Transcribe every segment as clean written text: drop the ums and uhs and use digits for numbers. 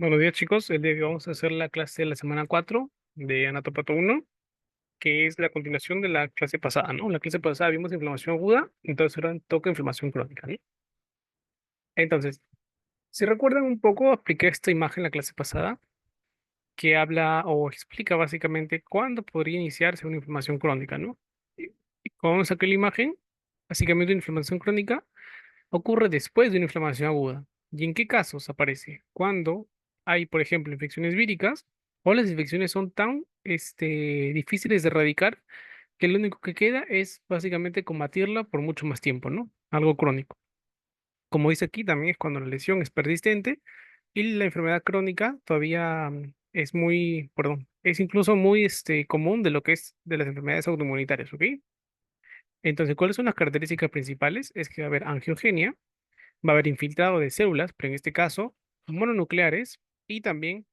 Buenos días, chicos. El día de hoy vamos a hacer la clase de la semana 4 de Anatopato 1, que es la continuación de la clase pasada, ¿no? La clase pasada vimos inflamación aguda, entonces ahora toca inflamación crónica, ¿no? Entonces, si recuerdan un poco, apliqué esta imagen la clase pasada, que habla o explica básicamente cuándo podría iniciarse una inflamación crónica, ¿no? Y cuando saqué la imagen, básicamente una inflamación crónica ocurre después de una inflamación aguda. ¿Y en qué casos aparece? Cuando hay, por ejemplo, infecciones víricas o las infecciones son tan difíciles de erradicar que lo único que queda es básicamente combatirla por mucho más tiempo, ¿no? Algo crónico. Como dice aquí, también es cuando la lesión es persistente y la enfermedad crónica todavía es muy, perdón, es incluso muy común de lo que es de las enfermedades autoinmunitarias, ¿ok? Entonces, ¿cuáles son las características principales? Es que va a haber angiogenia, va a haber infiltrado de células, pero en este caso mononucleares, y también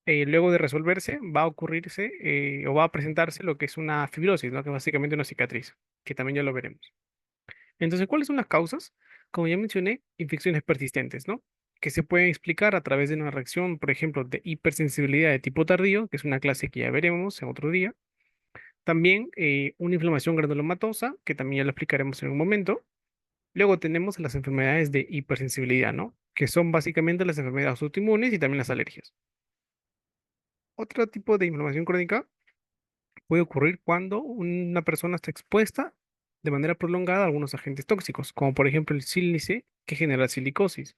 luego de resolverse va a ocurrirse o va a presentarse lo que es una fibrosis, ¿no? Que es básicamente una cicatriz, que también ya lo veremos. Entonces, ¿cuáles son las causas? Como ya mencioné, infecciones persistentes, ¿no? Que se pueden explicar a través de una reacción, por ejemplo, de hipersensibilidad de tipo tardío, que es una clase que ya veremos en otro día. También una inflamación granulomatosa, que también ya lo explicaremos en un momento. Luego tenemos las enfermedades de hipersensibilidad, ¿no? Que son básicamente las enfermedades autoinmunes y también las alergias. Otro tipo de inflamación crónica puede ocurrir cuando una persona está expuesta de manera prolongada a algunos agentes tóxicos, como por ejemplo el sílice que genera silicosis,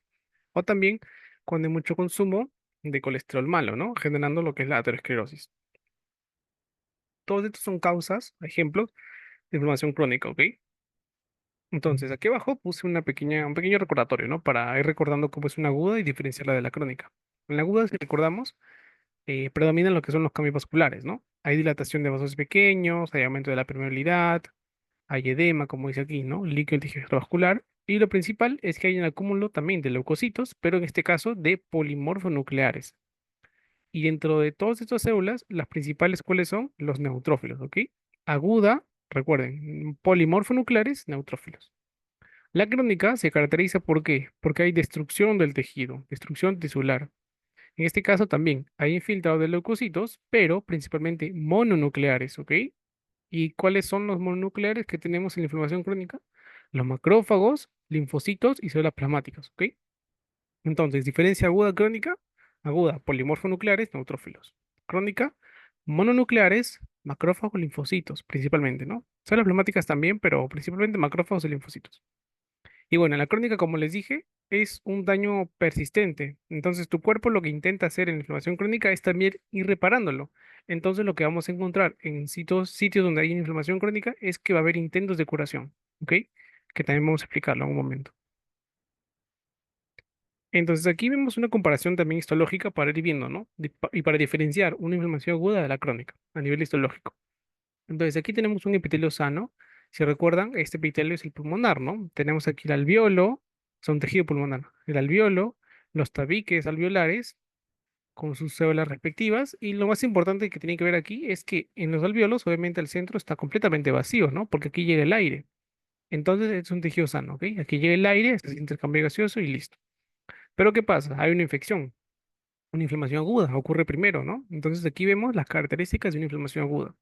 o también cuando hay mucho consumo de colesterol malo, ¿no? Generando lo que es la aterosclerosis. Todos estos son causas, ejemplos de inflamación crónica, ¿ok? Entonces, aquí abajo puse un pequeño recordatorio, ¿no? Para ir recordando cómo es una aguda y diferenciarla de la crónica. En la aguda, si recordamos, predominan lo que son los cambios vasculares, ¿no? Hay dilatación de vasos pequeños, hay aumento de la permeabilidad, hay edema, como dice aquí, ¿no? Líquido en tejido extravascular. Y lo principal es que hay un acúmulo también de leucocitos, pero en este caso de polimorfonucleares. Y dentro de todas estas células, las principales, ¿cuáles son? Los neutrófilos, ¿ok? Aguda, recuerden, polimorfonucleares, neutrófilos. La crónica se caracteriza ¿por qué? Porque hay destrucción del tejido, destrucción tisular. En este caso también hay infiltrado de leucocitos, pero principalmente mononucleares, ¿ok? ¿Y cuáles son los mononucleares que tenemos en la inflamación crónica? Los macrófagos, linfocitos y células plasmáticas, ¿ok? Entonces, diferencia aguda crónica, aguda, polimorfonucleares, neutrófilos. Crónica, mononucleares, macrófagos, linfocitos, principalmente, ¿no? Células plasmáticas también, pero principalmente macrófagos y linfocitos. Y bueno, la crónica, como les dije, es un daño persistente. Entonces, tu cuerpo lo que intenta hacer en la inflamación crónica es también ir reparándolo. Entonces, lo que vamos a encontrar en sitios donde hay inflamación crónica es que va a haber intentos de curación, ¿ok? Que también vamos a explicarlo en un momento. Entonces, aquí vemos una comparación también histológica para ir viendo, ¿no? Y para diferenciar una inflamación aguda de la crónica a nivel histológico. Entonces, aquí tenemos un epitelio sano. Si recuerdan, este epitelio es el pulmonar, ¿no? Tenemos aquí el alveolo, son tejido pulmonar, el alveolo, los tabiques alveolares con sus células respectivas. Y lo más importante que tiene que ver aquí es que en los alveolos, obviamente, el centro está completamente vacío, ¿no? Porque aquí llega el aire. Entonces, es un tejido sano, ¿ok? Aquí llega el aire, se intercambio gaseoso y listo. Pero ¿qué pasa? Hay una infección, una inflamación aguda, ocurre primero, ¿no? Entonces, aquí vemos las características de una inflamación aguda.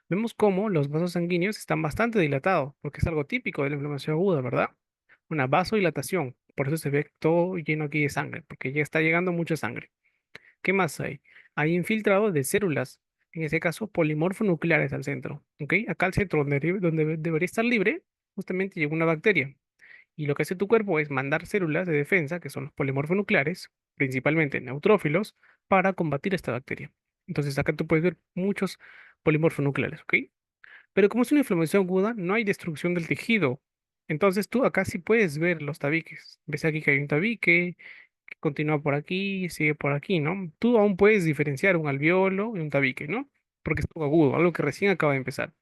Vemos cómo los vasos sanguíneos están bastante dilatados, porque es algo típico de la inflamación aguda, ¿verdad? Una vasodilatación, por eso se ve todo lleno aquí de sangre, porque ya está llegando mucha sangre. ¿Qué más hay? Hay infiltrado de células, en ese caso polimorfonucleares al centro, ¿ok? Acá al centro donde debería estar libre, justamente llegó una bacteria. Y lo que hace tu cuerpo es mandar células de defensa, que son los polimorfonucleares, principalmente neutrófilos, para combatir esta bacteria. Entonces acá tú puedes ver muchos polimorfonucleares, ¿ok? Pero como es una inflamación aguda, no hay destrucción del tejido. Entonces tú acá sí puedes ver los tabiques. Ves aquí que hay un tabique, que continúa por aquí, sigue por aquí, ¿no? Tú aún puedes diferenciar un alveolo y un tabique, ¿no? Porque es algo agudo, algo que recién acaba de empezar.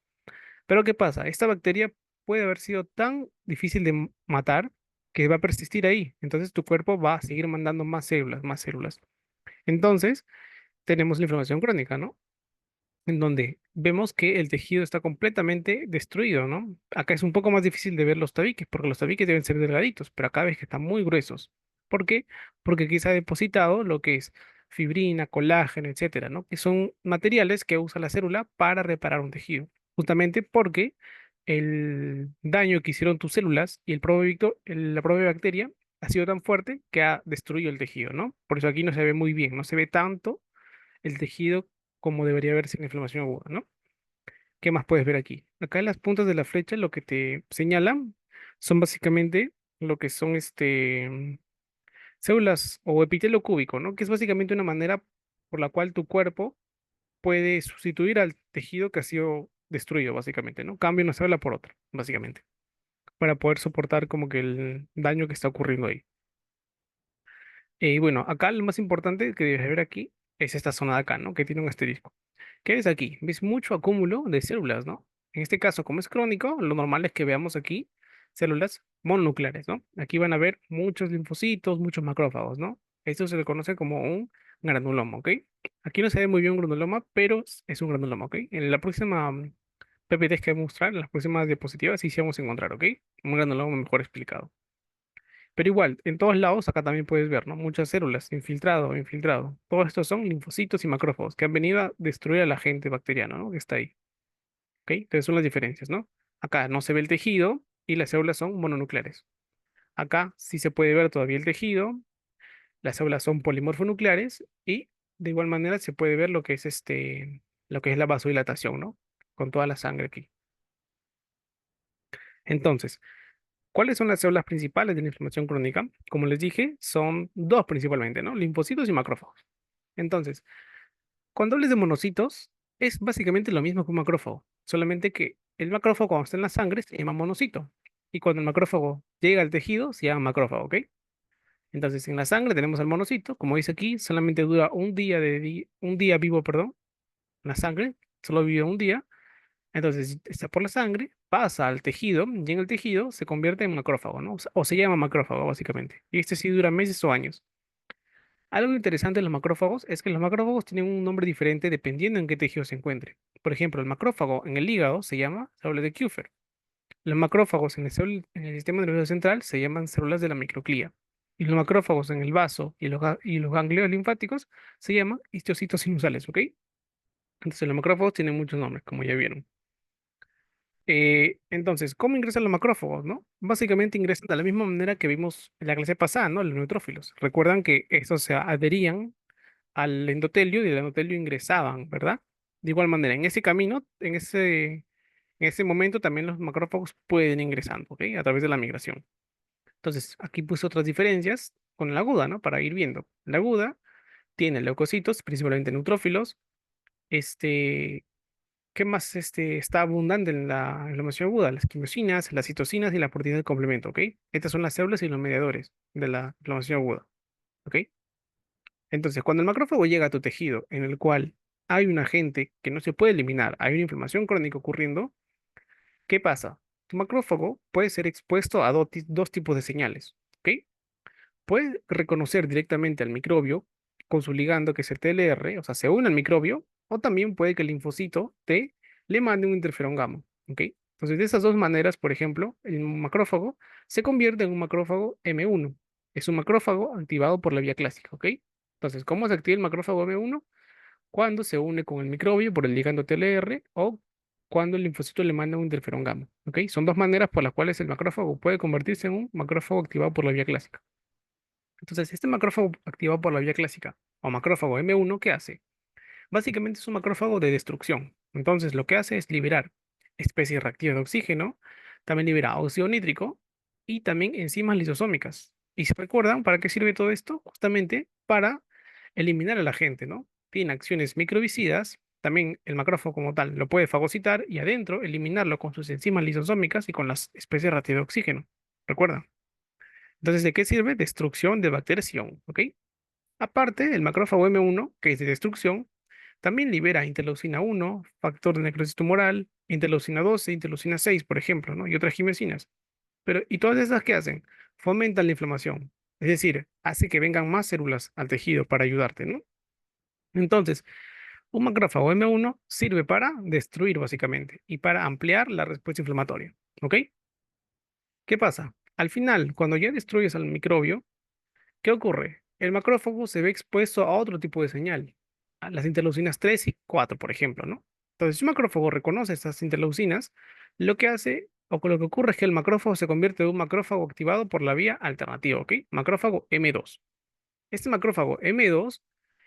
Pero ¿qué pasa? Esta bacteria puede haber sido tan difícil de matar que va a persistir ahí. Entonces tu cuerpo va a seguir mandando más células, más células. Entonces tenemos la inflamación crónica, ¿no? En donde vemos que el tejido está completamente destruido, ¿no? Acá es un poco más difícil de ver los tabiques, porque los tabiques deben ser delgaditos, pero acá ves que están muy gruesos. ¿Por qué? Porque aquí se ha depositado lo que es fibrina, colágeno, etcétera, ¿no? Que son materiales que usa la célula para reparar un tejido, justamente porque el daño que hicieron tus células y la propia bacteria ha sido tan fuerte que ha destruido el tejido, ¿no? Por eso aquí no se ve muy bien, no se ve tanto el tejido como debería verse en inflamación aguda, ¿no? ¿Qué más puedes ver aquí? Acá en las puntas de la flecha lo que te señalan son básicamente lo que son células o epitelio cúbico, ¿no? Que es básicamente una manera por la cual tu cuerpo puede sustituir al tejido que ha sido destruido, básicamente, ¿no? Cambia una célula por otra, básicamente, para poder soportar como que el daño que está ocurriendo ahí. Y bueno, acá lo más importante que debes ver aquí es esta zona de acá, ¿no? Que tiene un asterisco. ¿Qué ves aquí? Ves mucho acúmulo de células, ¿no? En este caso, como es crónico, lo normal es que veamos aquí células mononucleares, ¿no? Aquí van a ver muchos linfocitos, muchos macrófagos, ¿no? Esto se le conoce como un granuloma, ¿ok? Aquí no se ve muy bien un granuloma, pero es un granuloma, ¿ok? En la próxima PPT que voy a mostrar, en las próximas diapositivas, sí vamos a encontrar, ¿ok? Un granuloma mejor explicado. Pero igual, en todos lados, acá también puedes ver, ¿no? Muchas células, infiltrado, infiltrado. Todos estos son linfocitos y macrófagos que han venido a destruir al agente bacteriano, ¿no? Que está ahí. ¿Ok? Entonces son las diferencias, ¿no? Acá no se ve el tejido y las células son mononucleares. Acá sí se puede ver todavía el tejido, las células son polimorfonucleares y de igual manera se puede ver lo que es lo que es la vasodilatación, ¿no? Con toda la sangre aquí. Entonces, ¿cuáles son las células principales de la inflamación crónica? Como les dije, son dos principalmente, ¿no? Linfocitos y macrófagos. Entonces, cuando hables de monocitos, es básicamente lo mismo que un macrófago, solamente que el macrófago cuando está en la sangre se llama monocito. Y cuando el macrófago llega al tejido, se llama macrófago, ¿ok? Entonces, en la sangre tenemos al monocito, como dice aquí, solamente dura un día vivo, perdón, la sangre, solo vive un día. Entonces, está por la sangre, pasa al tejido, y en el tejido se convierte en macrófago, ¿no? O se llama macrófago, básicamente. Y este sí dura meses o años. Algo interesante de los macrófagos es que los macrófagos tienen un nombre diferente dependiendo en qué tejido se encuentre. Por ejemplo, el macrófago en el hígado se llama célula de Kupffer. Los macrófagos en el sistema nervioso central se llaman células de la microclía. Y los macrófagos en el vaso y los ganglios linfáticos se llaman histocitos sinusales, ¿ok? Entonces los macrófagos tienen muchos nombres, como ya vieron. Entonces, ¿cómo ingresan los macrófagos, no? Básicamente ingresan de la misma manera que vimos en la clase pasada, ¿no? Los neutrófilos. Recuerdan que estos se adherían al endotelio y del endotelio ingresaban, ¿verdad? De igual manera, en ese camino, en ese momento también los macrófagos pueden ir ingresando, ¿ok? A través de la migración. Entonces, aquí puse otras diferencias con la aguda, ¿no? Para ir viendo. La aguda tiene leucocitos, principalmente neutrófilos. Este, ¿Qué más está abundante en la inflamación aguda? Las quimiosinas, las citocinas y la proteína de complemento, ¿ok? Estas son las células y los mediadores de la inflamación aguda, ¿ok? Entonces, cuando el macrófago llega a tu tejido en el cual hay un agente que no se puede eliminar, hay una inflamación crónica ocurriendo, ¿qué pasa? Tu macrófago puede ser expuesto a dos tipos de señales, ¿ok? Puede reconocer directamente al microbio con su ligando que es el TLR, o sea, se une al microbio, o también puede que el linfocito T le mande un interferón gamma, ¿ok? Entonces, de esas dos maneras, por ejemplo, el macrófago se convierte en un macrófago M1. Es un macrófago activado por la vía clásica, ¿ok? Entonces, ¿cómo se activa el macrófago M1? Cuando se une con el microbio por el ligando TLR o cuando el linfocito le manda un interferón gamma, ¿ok? Son dos maneras por las cuales el macrófago puede convertirse en un macrófago activado por la vía clásica. Entonces, este macrófago activado por la vía clásica o macrófago M1, ¿qué hace? Básicamente es un macrófago de destrucción. Entonces, lo que hace es liberar especies reactivas de oxígeno, también libera óxido nítrico y también enzimas lisosómicas. ¿Y se recuerdan para qué sirve todo esto? Justamente para eliminar al agente, ¿no? Tiene acciones microbicidas, también el macrófago como tal lo puede fagocitar y adentro eliminarlo con sus enzimas lisosómicas y con las especies reactivas de oxígeno. ¿Recuerdan? Entonces, ¿de qué sirve? Destrucción de bacterias y hongos, ¿ok? Aparte, el macrófago M1, que es de destrucción, también libera interleucina 1, factor de necrosis tumoral, interleucina 12, interleucina 6, por ejemplo, ¿no? Y otras quimiosinas. Pero, ¿y todas esas qué hacen? Fomentan la inflamación. Es decir, hace que vengan más células al tejido para ayudarte, ¿no? Entonces, un macrófago M1 sirve para destruir básicamente y para ampliar la respuesta inflamatoria, ¿ok? ¿Qué pasa? Al final, cuando ya destruyes al microbio, ¿qué ocurre? el macrófago se ve expuesto a otro tipo de señal, a las interleucinas 3 y 4, por ejemplo, ¿no? Entonces, si un macrófago reconoce estas interleucinas, lo que hace o lo que ocurre es que el macrófago se convierte en un macrófago activado por la vía alternativa, ¿ok? Macrófago M2. Este macrófago M2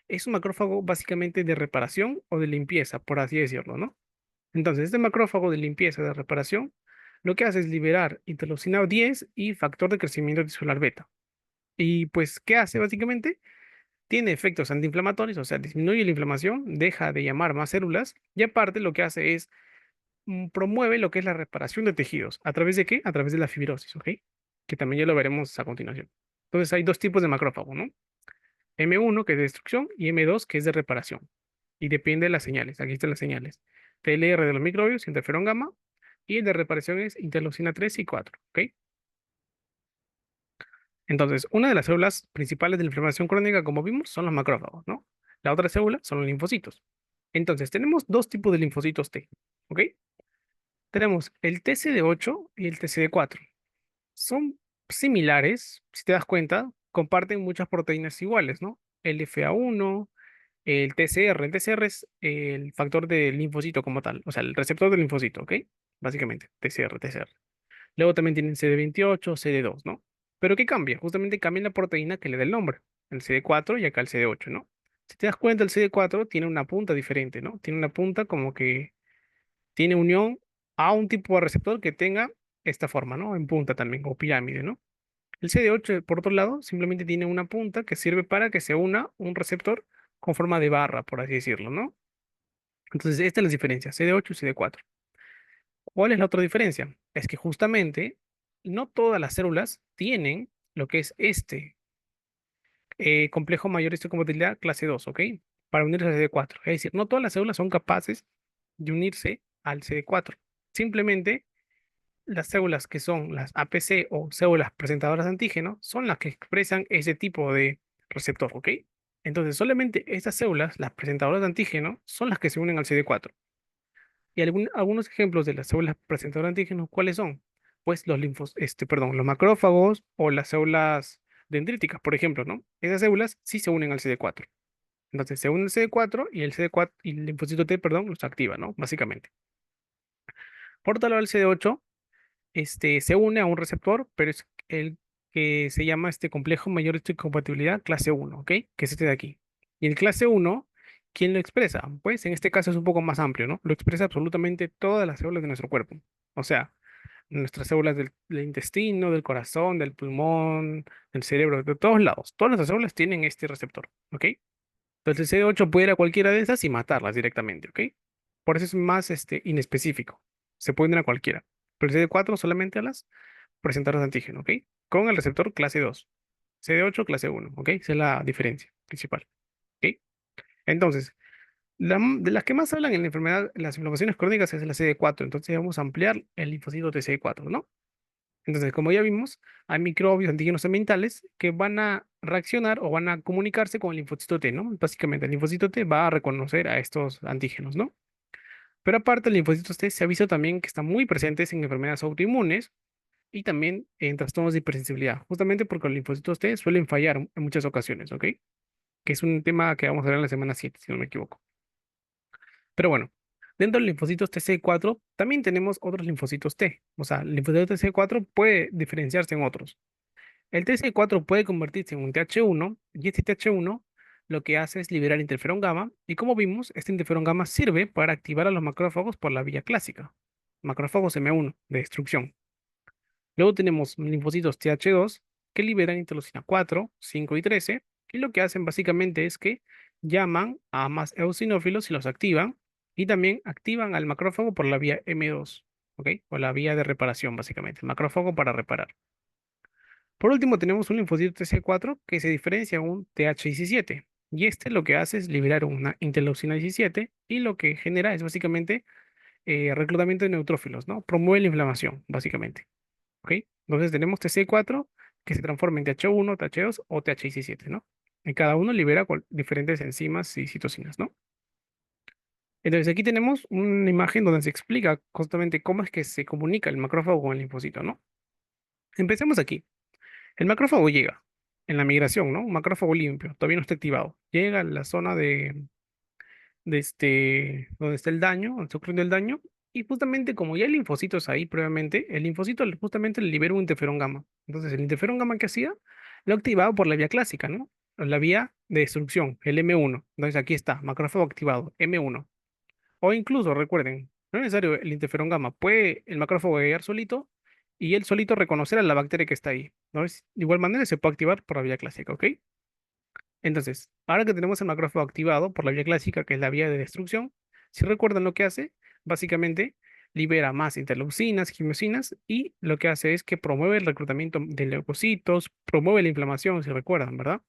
es un macrófago básicamente de reparación o de limpieza, por así decirlo, ¿no? Entonces, este macrófago de limpieza, de reparación, lo que hace es liberar interleucina 10 y factor de crecimiento tisular beta. Y pues, ¿qué hace básicamente? Tiene efectos antiinflamatorios, o sea, disminuye la inflamación, deja de llamar más células y aparte lo que hace es promueve lo que es la reparación de tejidos. ¿A través de qué? A través de la fibrosis, ¿ok? Que también ya lo veremos a continuación. Entonces hay dos tipos de macrófago, ¿no? M1 que es de destrucción y M2 que es de reparación. Y depende de las señales. Aquí están las señales. TLR de los microbios, interferón gamma, y el de reparación es interleucina 3 y 4, ¿ok? Entonces, una de las células principales de la inflamación crónica, como vimos, son los macrófagos, ¿no? La otra célula son los linfocitos. Entonces, tenemos dos tipos de linfocitos T, ¿ok? Tenemos el TCD8 y el TCD4. Son similares, si te das cuenta, comparten muchas proteínas iguales, ¿no? El FA1, el TCR. El TCR es el factor del linfocito como tal, o sea, el receptor del linfocito, ¿ok? Básicamente, TCR, TCR. Luego también tienen CD28, CD2, ¿no? Pero ¿qué cambia? Justamente cambia la proteína que le da el nombre. El CD4 y acá el CD8, ¿no? Si te das cuenta, el CD4 tiene una punta diferente, ¿no? Tiene una punta como que tiene unión a un tipo de receptor que tenga esta forma, ¿no? En punta también, o pirámide, ¿no? El CD8, por otro lado, simplemente tiene una punta que sirve para que se una un receptor con forma de barra, por así decirlo, ¿no? Entonces, estas son las diferencias, CD8 y CD4. ¿Cuál es la otra diferencia? Es que justamente no todas las células tienen lo que es este complejo mayor histocompatibilidad clase 2, ¿ok? Para unirse al CD4. Es decir, no todas las células son capaces de unirse al CD4. Simplemente las células que son las APC o células presentadoras de antígeno son las que expresan ese tipo de receptor, ¿ok? Entonces, solamente estas células, las presentadoras de antígeno, son las que se unen al CD4. Y algunos ejemplos de las células presentadoras de antígenos, ¿cuáles son? Pues los macrófagos o las células dendríticas, por ejemplo, ¿no? Esas células sí se unen al CD4. Entonces se une el CD4 y el CD4 y el linfocito T, perdón, los activa, ¿no? Básicamente. Por otro lado, el CD8 se une a un receptor, pero es el que se llama este complejo mayor histocompatibilidad clase 1, ¿ok? Que es este de aquí. Y el clase 1, ¿quién lo expresa? Pues en este caso es un poco más amplio, ¿no? Lo expresa absolutamente todas las células de nuestro cuerpo. O sea, nuestras células del intestino, del corazón, del pulmón, del cerebro, de todos lados. Todas nuestras células tienen este receptor, ¿ok? Entonces el CD8 puede ir a cualquiera de esas y matarlas directamente, ¿ok? Por eso es más inespecífico. Se puede ir a cualquiera. Pero el CD4 solamente a las presentadoras de antígeno, ¿ok? Con el receptor clase 2. CD8 clase 1, ¿ok? Esa es la diferencia principal, ¿ok? Entonces, de las que más hablan en la enfermedad, en las inflamaciones crónicas es la CD4. Entonces vamos a ampliar el linfocito de CD4, ¿no? Entonces, como ya vimos, hay microbios antígenos ambientales que van a reaccionar o van a comunicarse con el linfocito T, ¿no? Básicamente, el linfocito T va a reconocer a estos antígenos, ¿no? Pero aparte, el linfocito T se ha visto también que están muy presentes en enfermedades autoinmunes y también en trastornos de hipersensibilidad, justamente porque los linfocitos T suelen fallar en muchas ocasiones, ¿ok? Que es un tema que vamos a ver en la semana 7, si no me equivoco. Pero bueno, dentro de los linfocitos TCD4 también tenemos otros linfocitos T. O sea, el linfocito TCD4 puede diferenciarse en otros. El TCD4 puede convertirse en un TH1 y este TH1 lo que hace es liberar interferón gamma y como vimos, este interferón gamma sirve para activar a los macrófagos por la vía clásica. Macrófagos M1 de destrucción. Luego tenemos linfocitos TH2 que liberan interleucina 4, 5 y 13 y lo que hacen básicamente es que llaman a más eosinófilos y los activan y también activan al macrófago por la vía M2, ¿ok? O la vía de reparación básicamente, el macrófago para reparar. Por último, tenemos un linfocito TC4 que se diferencia de un TH17. Y este lo que hace es liberar una interleucina 17 y lo que genera es básicamente reclutamiento de neutrófilos, ¿no? Promueve la inflamación, básicamente. ¿Ok? Entonces tenemos TC4 que se transforma en TH1, TH2 o TH17, ¿no? Y cada uno libera diferentes enzimas y citocinas, ¿no? Entonces aquí tenemos una imagen donde se explica justamente cómo es que se comunica el macrófago con el linfocito, ¿no? Empecemos aquí. El macrófago llega. en la migración, ¿no? Un macrófago limpio, todavía no está activado. Llega a la zona donde está el daño, donde está ocurriendo el daño, y justamente como ya hay linfocitos ahí previamente, el linfocito justamente le libera un interferón gamma. Entonces, el interferón gamma que hacía, lo activaba por la vía clásica, ¿no? La vía de destrucción, el M1. Entonces, aquí está, macrófago activado, M1. O incluso, recuerden, no es necesario el interferón gamma, puede el macrófago llegar solito y él solito reconocer a la bacteria que está ahí, ¿no? De igual manera se puede activar por la vía clásica, ¿ok? Entonces, ahora que tenemos el macrófago activado por la vía clásica, que es la vía de destrucción, si recuerdan lo que hace, básicamente libera más interleucinas, quimiosinas, y lo que hace es que promueve el reclutamiento de leucocitos, promueve la inflamación, si recuerdan, ¿verdad?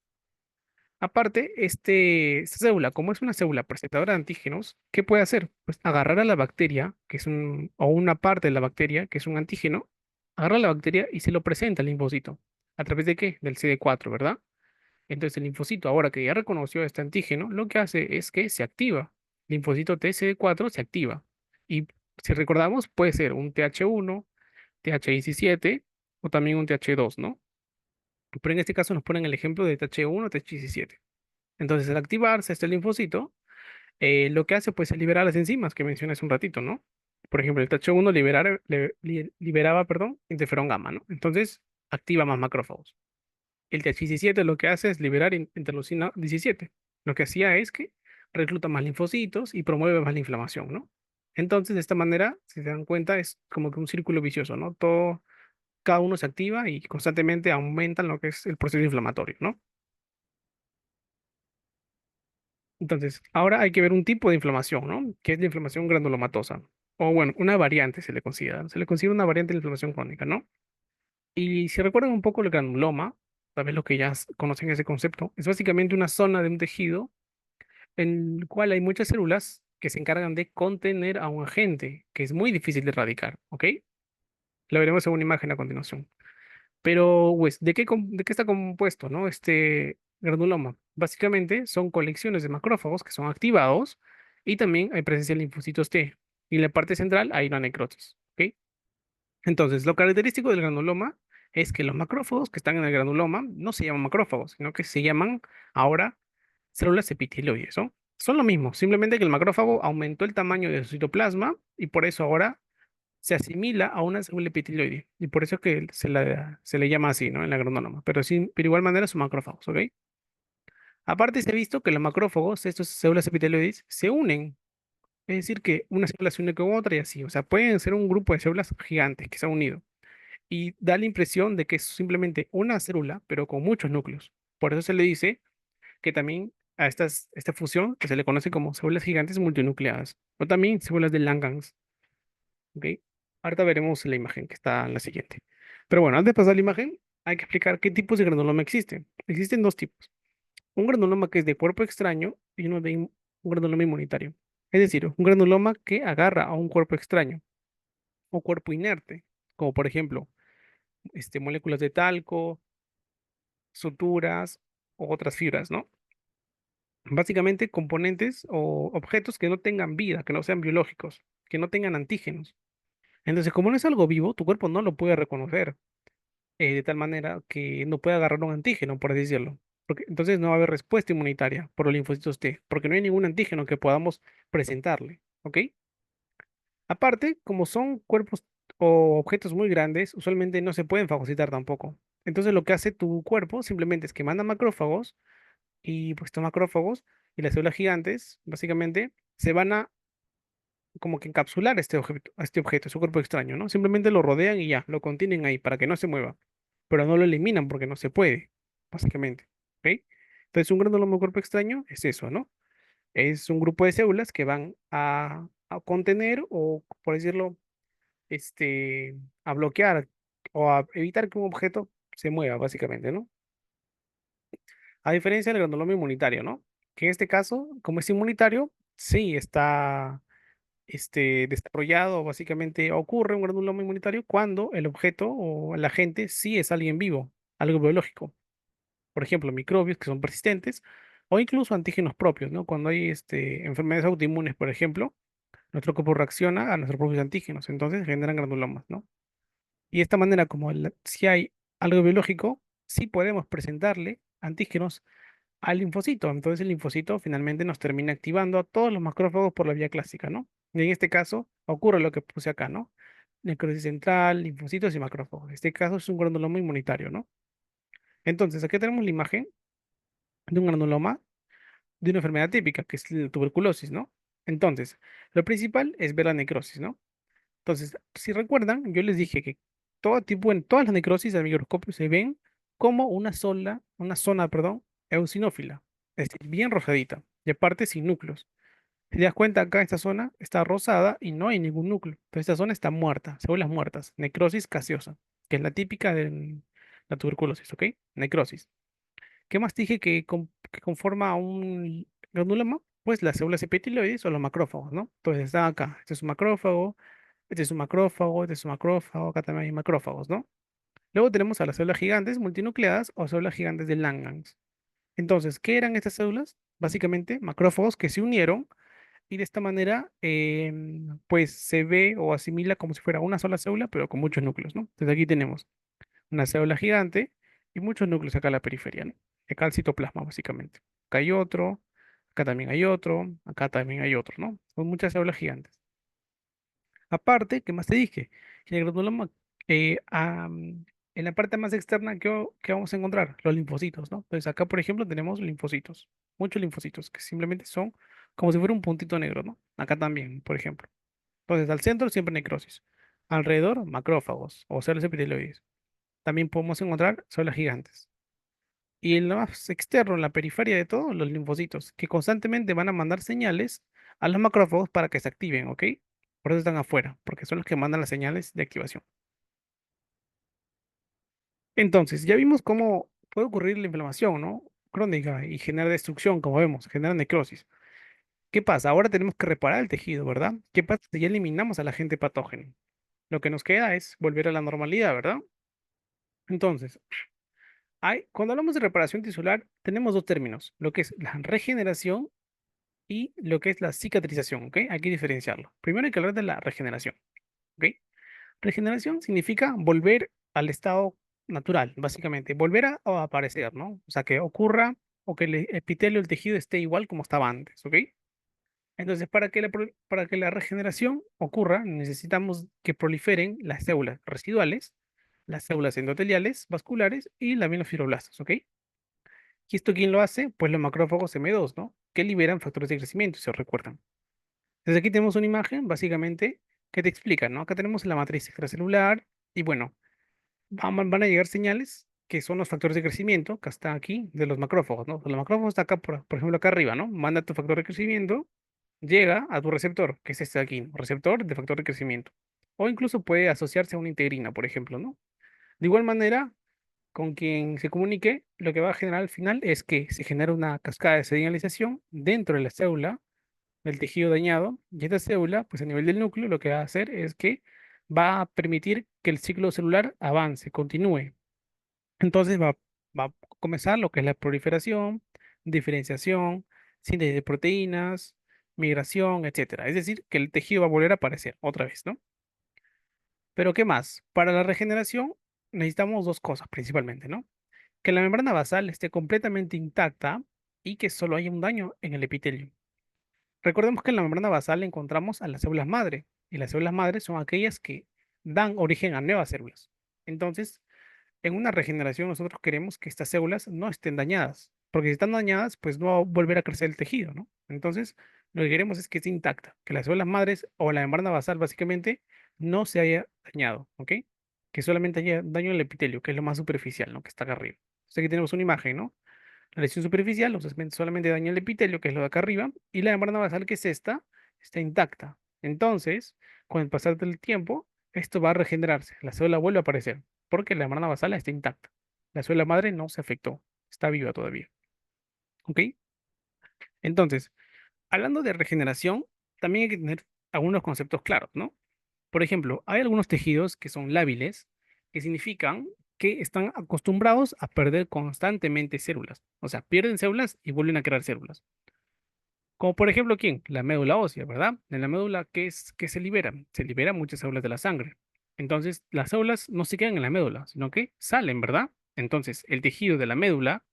Aparte, esta célula, como es una célula presentadora de antígenos, ¿qué puede hacer? Pues agarrar a la bacteria, o una parte de la bacteria, que es un antígeno, agarra a la bacteria y se lo presenta al linfocito. ¿A través de qué? Del CD4, ¿verdad? Entonces el linfocito, ahora que ya reconoció este antígeno, lo que hace es que se activa. Linfocito TCD4 se activa. Y si recordamos, puede ser un TH1, TH17 o también un TH2, ¿no? Pero en este caso nos ponen el ejemplo de TH1, TH17. Entonces, al activarse este linfocito, lo que hace pues es liberar las enzimas que mencioné hace un ratito, ¿no? Por ejemplo, el TH1 liberaba, perdón, interferón gamma, ¿no? Entonces, activa más macrófagos. El TH17 lo que hace es liberar interleucina 17. Lo que hacía es que recluta más linfocitos y promueve más la inflamación, ¿no? Entonces, de esta manera, si se dan cuenta, es como que un círculo vicioso, ¿no? Cada uno se activa y constantemente aumentan lo que es el proceso inflamatorio, ¿no? Entonces, ahora hay que ver un tipo de inflamación, ¿no? Que es la inflamación granulomatosa. O bueno, una variante se le considera. Se le considera una variante de la inflamación crónica, ¿no? Y si recuerdan un poco el granuloma, tal vez lo que ya conocen ese concepto, es básicamente una zona de un tejido en el cual hay muchas células que se encargan de contener a un agente que es muy difícil de erradicar, ¿ok? Lo veremos en una imagen a continuación. Pero, pues, ¿de qué está compuesto, no? Este granuloma. Básicamente son colecciones de macrófagos que son activados y también hay presencia de linfocitos T. Y en la parte central hay una necrosis, ¿ok? Entonces, lo característico del granuloma es que los macrófagos que están en el granuloma no se llaman macrófagos, sino que se llaman ahora células epitelioides, ¿no? Son lo mismo, simplemente que el macrófago aumentó el tamaño de su citoplasma y por eso ahora se asimila a una célula epitelioide. Y por eso que se le llama así, ¿no? En la agronómica. Pero sí, pero igual manera son macrófagos, ¿ok? Aparte, se ha visto que los macrófagos, estas células epitelioides, se unen. Es decir, que una célula se une con otra y así. O sea, pueden ser un grupo de células gigantes que se han unido. Y da la impresión de que es simplemente una célula, pero con muchos núcleos. Por eso se le dice que también a esta fusión que se le conoce como células gigantes multinucleadas. O también células de Langerhans. ¿Ok? Ahorita veremos la imagen que está en la siguiente. Pero bueno, antes de pasar a la imagen, hay que explicar qué tipos de granuloma existen. Existen dos tipos. Un granuloma que es de cuerpo extraño y un granuloma inmunitario. Es decir, un granuloma que agarra a un cuerpo extraño o cuerpo inerte, como por ejemplo, moléculas de talco, suturas o otras fibras, ¿no? Básicamente componentes o objetos que no tengan vida, que no sean biológicos, que no tengan antígenos. Entonces, como no es algo vivo, tu cuerpo no lo puede reconocer. De tal manera que no puede agarrar un antígeno, por así decirlo. Porque, entonces no va a haber respuesta inmunitaria por los linfocitos T, porque no hay ningún antígeno que podamos presentarle, ¿ok? Aparte, como son cuerpos o objetos muy grandes, usualmente no se pueden fagocitar tampoco. Entonces lo que hace tu cuerpo simplemente es que manda macrófagos y pues estos macrófagos y las células gigantes, básicamente, se van a como que encapsular a este objeto, su cuerpo extraño, ¿no? Simplemente lo rodean y ya, lo contienen ahí para que no se mueva, pero no lo eliminan porque no se puede, básicamente, ¿ok? Entonces, un granuloma de cuerpo extraño es eso, ¿no? Es un grupo de células que van a contener o, por decirlo, a bloquear o a evitar que un objeto se mueva, básicamente, ¿no? A diferencia del granuloma inmunitario, ¿no? Que en este caso, como es inmunitario, sí está desarrollado, básicamente ocurre un granuloma inmunitario cuando el objeto o el agente sí es alguien vivo, algo biológico. Por ejemplo, microbios que son persistentes o incluso antígenos propios, ¿no? Cuando hay enfermedades autoinmunes, por ejemplo, nuestro cuerpo reacciona a nuestros propios antígenos, entonces generan granulomas, ¿no? Y de esta manera, como si hay algo biológico, sí podemos presentarle antígenos al linfocito. Entonces el linfocito finalmente nos termina activando a todos los macrófagos por la vía clásica, ¿no? Y en este caso ocurre lo que puse acá, ¿no? Necrosis central, linfocitos y macrófagos. En este caso es un granuloma inmunitario, ¿no? Entonces aquí tenemos la imagen de un granuloma de una enfermedad típica, que es la tuberculosis, ¿no? Entonces, lo principal es ver la necrosis, ¿no? Entonces, si recuerdan, yo les dije que todo tipo, en todas las necrosis al microscopio se ven como una zona, perdón, eosinófila, es decir, bien rosadita, y aparte sin núcleos. Si te das cuenta, acá esta zona está rosada y no hay ningún núcleo. Entonces, esta zona está muerta, células muertas, necrosis gaseosa, que es la típica de la tuberculosis, ¿ok? Necrosis. ¿Qué más dije que conforma un granuloma? Pues las células epitelioides o los macrófagos, ¿no? Entonces está acá, este es un macrófago, este es un macrófago, este es un macrófago, acá también hay macrófagos, ¿no? Luego tenemos a las células gigantes multinucleadas o células gigantes de Langhans. Entonces, ¿qué eran estas células? Básicamente macrófagos que se unieron y de esta manera, pues se ve o asimila como si fuera una sola célula, pero con muchos núcleos, ¿no? Entonces aquí tenemos una célula gigante y muchos núcleos acá en la periferia, ¿no? Acá el citoplasma, básicamente. Acá hay otro, acá también hay otro, acá también hay otro, ¿no? Son muchas células gigantes. Aparte, ¿qué más te dije? En el granuloma, en la parte más externa, ¿qué vamos a encontrar? Los linfocitos, ¿no? Entonces acá, por ejemplo, tenemos linfocitos, muchos linfocitos, que simplemente son como si fuera un puntito negro, ¿no? Acá también, por ejemplo. Entonces, al centro siempre necrosis. Alrededor, macrófagos o células epitelioides. También podemos encontrar células gigantes. Y en lo más externo, en la periferia de todo, los linfocitos, que constantemente van a mandar señales a los macrófagos para que se activen, ¿ok? Por eso están afuera, porque son los que mandan las señales de activación. Entonces, ya vimos cómo puede ocurrir la inflamación, ¿no? Crónica y genera destrucción, como vemos, genera necrosis. ¿Qué pasa? Ahora tenemos que reparar el tejido, ¿verdad? ¿Qué pasa si ya eliminamos al agente patógeno? Lo que nos queda es volver a la normalidad, ¿verdad? Entonces, cuando hablamos de reparación tisular, tenemos dos términos, lo que es la regeneración y lo que es la cicatrización, ¿ok? Hay que diferenciarlo. Primero hay que hablar de la regeneración, ¿ok? Regeneración significa volver al estado natural, básicamente, volver a aparecer, ¿no? O sea, que ocurra o que el epitelio, el tejido esté igual como estaba antes, ¿ok? Entonces, para que la regeneración ocurra, necesitamos que proliferen las células residuales, las células endoteliales, vasculares y las fibroblastos, ¿ok? ¿Y esto quién lo hace? Pues los macrófagos M2, ¿no? Que liberan factores de crecimiento, si se recuerdan. Desde aquí tenemos una imagen, básicamente, que te explica, ¿no? Acá tenemos la matriz extracelular y bueno, van a llegar señales que son los factores de crecimiento, que está aquí, de los macrófagos, ¿no? Los macrófagos está acá, por ejemplo, acá arriba, ¿no? Manda tu factor de crecimiento, llega a tu receptor, que es este de aquí, ¿no? Receptor de factor de crecimiento. O incluso puede asociarse a una integrina, por ejemplo, ¿no? De igual manera, con quien se comunique, lo que va a generar al final es que se genera una cascada de señalización dentro de la célula del tejido dañado, y esta célula, pues a nivel del núcleo, lo que va a hacer es que va a permitir que el ciclo celular avance, continúe. Entonces va a comenzar lo que es la proliferación, diferenciación, síntesis de proteínas, migración, etcétera. Es decir, que el tejido va a volver a aparecer otra vez, ¿no? Pero ¿qué más? Para la regeneración necesitamos dos cosas principalmente, ¿no? Que la membrana basal esté completamente intacta y que solo haya un daño en el epitelio. Recordemos que en la membrana basal encontramos a las células madre, y las células madre son aquellas que dan origen a nuevas células. Entonces, en una regeneración nosotros queremos que estas células no estén dañadas, porque si están dañadas, pues no va a volver a crecer el tejido, ¿no? Entonces, lo que queremos es que esté intacta, que las células madres o la membrana basal básicamente no se haya dañado, ¿ok? Que solamente haya daño en el epitelio, que es lo más superficial, ¿no? Que está acá arriba. Entonces aquí tenemos una imagen, ¿no? La lesión superficial, o sea, solamente daña el epitelio, que es lo de acá arriba, y la membrana basal, que es esta, está intacta. Entonces, con el pasar del tiempo, esto va a regenerarse, la célula vuelve a aparecer, porque la membrana basal está intacta. La célula madre no se afectó, está viva todavía. ¿Ok? Entonces, hablando de regeneración, también hay que tener algunos conceptos claros, ¿no? Por ejemplo, hay algunos tejidos que son lábiles, que significan que están acostumbrados a perder constantemente células. O sea, pierden células y vuelven a crear células. Como por ejemplo, ¿quién? La médula ósea, ¿verdad? En la médula, ¿qué es que se libera? Se liberan muchas células de la sangre. Entonces, las células no se quedan en la médula, sino que salen, ¿verdad? Entonces, el tejido de la médula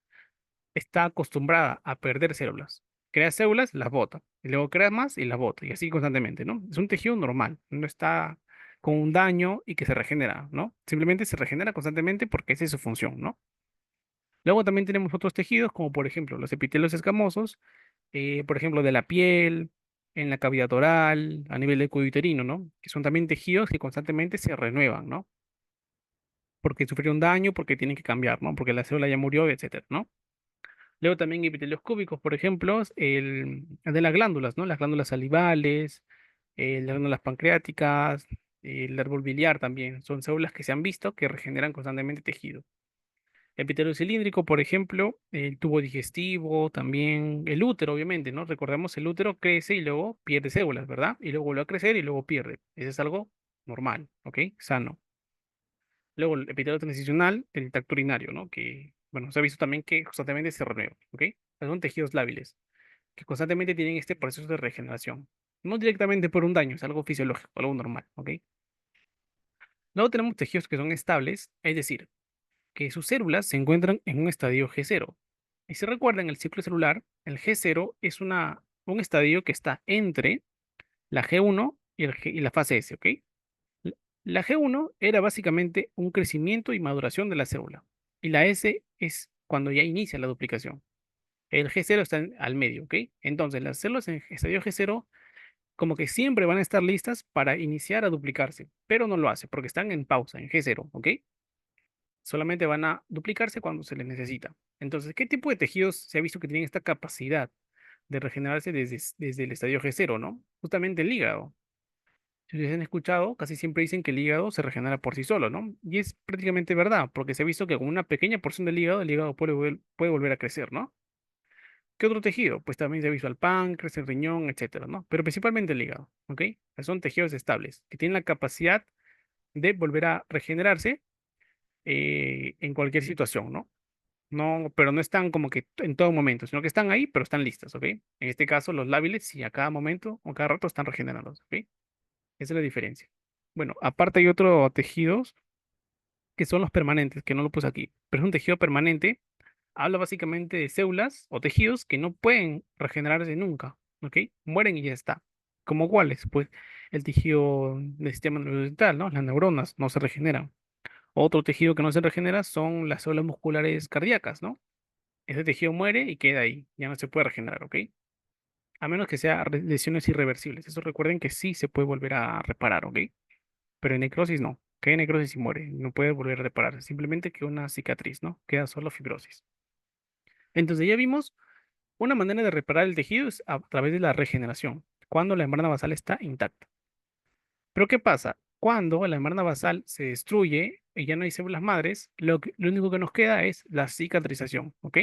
está acostumbrada a perder células. Crea células, las bota. Y luego crea más y las bota. Y así constantemente, ¿no? Es un tejido normal. No está con un daño y que se regenera, ¿no? Simplemente se regenera constantemente porque esa es su función, ¿no? Luego también tenemos otros tejidos, como por ejemplo los epitelios escamosos, por ejemplo de la piel, en la cavidad oral, a nivel del cuello uterino, ¿no? Que son también tejidos que constantemente se renuevan, ¿no? Porque sufrieron daño, porque tienen que cambiar, ¿no? Porque la célula ya murió, etcétera, ¿no? Luego también epitelios cúbicos, por ejemplo, el de las glándulas, ¿no? Las glándulas salivales, las glándulas pancreáticas, el árbol biliar también. Son células que se han visto que regeneran constantemente tejido. Epitelio cilíndrico, por ejemplo, el tubo digestivo, también el útero, obviamente, ¿no? Recordemos, el útero crece y luego pierde células, ¿verdad? Y luego vuelve a crecer y luego pierde. Eso es algo normal, ¿ok? Sano. Luego el epitelio transicional, el tracto urinario, ¿no? Que, bueno, se ha visto también que constantemente se renueva, ¿ok? Son tejidos lábiles que constantemente tienen este proceso de regeneración. No directamente por un daño, es algo fisiológico, algo normal, ¿ok? Luego tenemos tejidos que son estables, es decir, que sus células se encuentran en un estadio G0. Y si recuerdan el ciclo celular, el G0 es un estadio que está entre la G1 y la fase S, ¿ok? La la G1 era básicamente un crecimiento y maduración de la célula. Y la S es cuando ya inicia la duplicación. El G0 está al medio, ¿ok? Entonces, las células en estadio G0 como que siempre van a estar listas para iniciar a duplicarse, pero no lo hace porque están en pausa, en G0, ¿ok? Solamente van a duplicarse cuando se les necesita. Entonces, ¿qué tipo de tejidos se ha visto que tienen esta capacidad de regenerarse desde el estadio G0, ¿no? Justamente el hígado. Si ustedes han escuchado, casi siempre dicen que el hígado se regenera por sí solo, ¿no? Y es prácticamente verdad, porque se ha visto que con una pequeña porción del hígado, el hígado puede volver a crecer, ¿no? ¿Qué otro tejido? Pues también se ha visto el páncreas, el riñón, etcétera, ¿no? Pero principalmente el hígado, ¿ok? Son tejidos estables que tienen la capacidad de volver a regenerarse en cualquier situación, ¿no? No, pero no están como que en todo momento, sino que están ahí, pero están listas, ¿ok? En este caso, los lábiles, sí, a cada momento o cada rato están regenerándose, ¿ok? Esa es la diferencia. Bueno, aparte hay otros tejidos que son los permanentes, que no lo puse aquí, pero es un tejido permanente, habla básicamente de células o tejidos que no pueden regenerarse nunca, ¿ok? Mueren y ya está. ¿Como cuáles? Pues el tejido del sistema nervioso central, ¿no? Las neuronas no se regeneran. Otro tejido que no se regenera son las células musculares cardíacas, ¿no? Ese tejido muere y queda ahí, ya no se puede regenerar, ¿ok? A menos que sea lesiones irreversibles. Eso recuerden que sí se puede volver a reparar, ¿ok? Pero en necrosis no. Que en necrosis y muere, no puede volver a repararse. Simplemente que una cicatriz, ¿no? Queda solo fibrosis. Entonces ya vimos una manera de reparar el tejido es a través de la regeneración, cuando la membrana basal está intacta. Pero ¿qué pasa? Cuando la membrana basal se destruye y ya no hay células madres, lo único que nos queda es la cicatrización, ¿ok?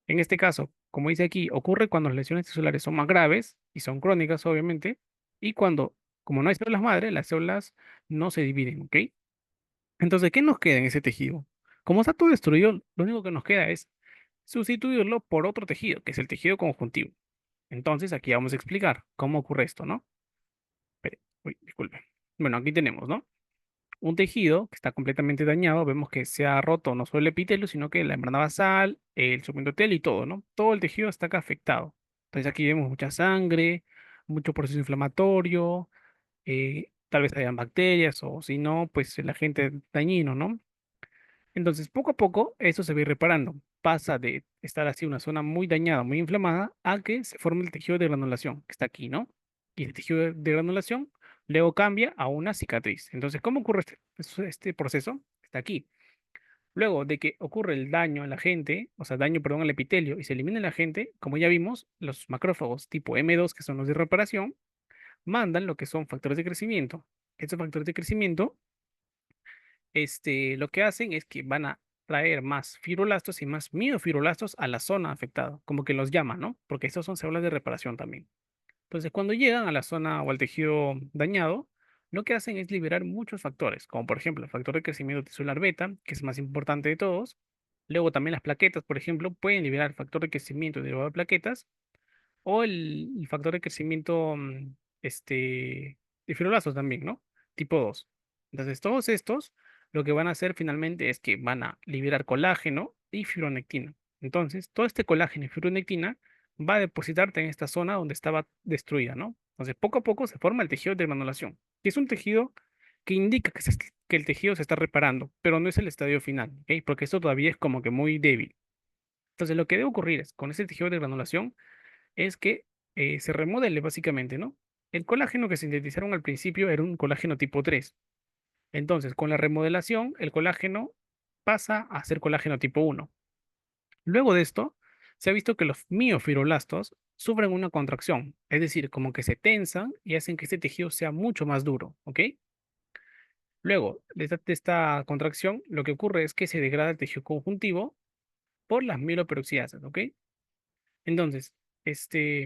En este caso, como dice aquí, ocurre cuando las lesiones tisulares son más graves y son crónicas, obviamente, y cuando, como no hay células madre, las células no se dividen, ¿ok? Entonces, ¿qué nos queda en ese tejido? Como está todo destruido, lo único que nos queda es sustituirlo por otro tejido, que es el tejido conjuntivo. Entonces, aquí vamos a explicar cómo ocurre esto, ¿no? Uy, disculpe. Bueno, aquí tenemos, ¿no? Un tejido que está completamente dañado, vemos que se ha roto no solo el epitelio, sino que la membrana basal, el subendotelio y todo, ¿no? Todo el tejido está acá afectado. Entonces aquí vemos mucha sangre, mucho proceso inflamatorio, tal vez hayan bacterias o si no, pues el agente dañino, ¿no? Entonces poco a poco eso se va a ir reparando. Pasa de estar así una zona muy dañada, muy inflamada, a que se forme el tejido de granulación, que está aquí, ¿no? Y el tejido de granulación luego cambia a una cicatriz. Entonces, ¿cómo ocurre este proceso? Está aquí. Luego de que ocurre el daño a la gente, o sea, daño, perdón, al epitelio y se elimina la gente, como ya vimos, los macrófagos tipo M2, que son los de reparación, mandan lo que son factores de crecimiento. Estos factores de crecimiento, lo que hacen es que van a traer más fibroblastos y más miofibroblastos a la zona afectada, como que los llaman, ¿no? Porque estos son células de reparación también. Entonces, cuando llegan a la zona o al tejido dañado, lo que hacen es liberar muchos factores, como por ejemplo el factor de crecimiento tisular beta, que es más importante de todos. Luego también las plaquetas, por ejemplo, pueden liberar factor de crecimiento derivado de plaquetas o el factor de crecimiento de fibroblastos también, ¿no? Tipo 2. Entonces, todos estos lo que van a hacer finalmente es que van a liberar colágeno y fibronectina. Entonces, todo este colágeno y fibronectina va a depositarte en esta zona donde estaba destruida, ¿no? Entonces, poco a poco se forma el tejido de granulación, que es un tejido que indica que el tejido se está reparando, pero no es el estadio final, ¿ok? Porque esto todavía es como que muy débil. Entonces, lo que debe ocurrir es, con ese tejido de granulación es que se remodele básicamente, ¿no? El colágeno que sintetizaron al principio era un colágeno tipo 3. Entonces, con la remodelación, el colágeno pasa a ser colágeno tipo 1. Luego de esto, se ha visto que los miofibroblastos sufren una contracción, es decir, como que se tensan y hacen que este tejido sea mucho más duro, ¿ok? Luego de esta contracción, lo que ocurre es que se degrada el tejido conjuntivo por las mieloperoxidasas, ¿ok? Entonces,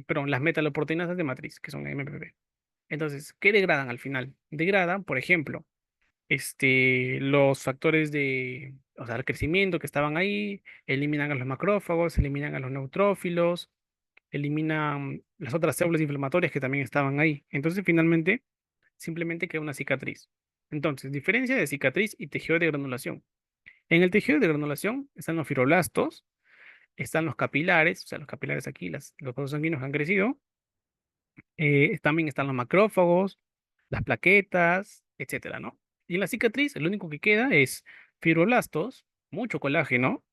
perdón, las metaloproteinasas de matriz, que son MPP. Entonces, ¿qué degradan al final? Degradan, por ejemplo, los factores de, o sea, el crecimiento que estaban ahí, eliminan a los macrófagos, eliminan a los neutrófilos, eliminan las otras células inflamatorias que también estaban ahí. Entonces, finalmente, simplemente queda una cicatriz. Entonces, diferencia de cicatriz y tejido de granulación. En el tejido de granulación están los fibroblastos, están los capilares, o sea, los capilares aquí, los vasos sanguíneos han crecido. También están los macrófagos, las plaquetas, etcétera, ¿no? Y en la cicatriz, lo único que queda es fibroblastos, mucho colágeno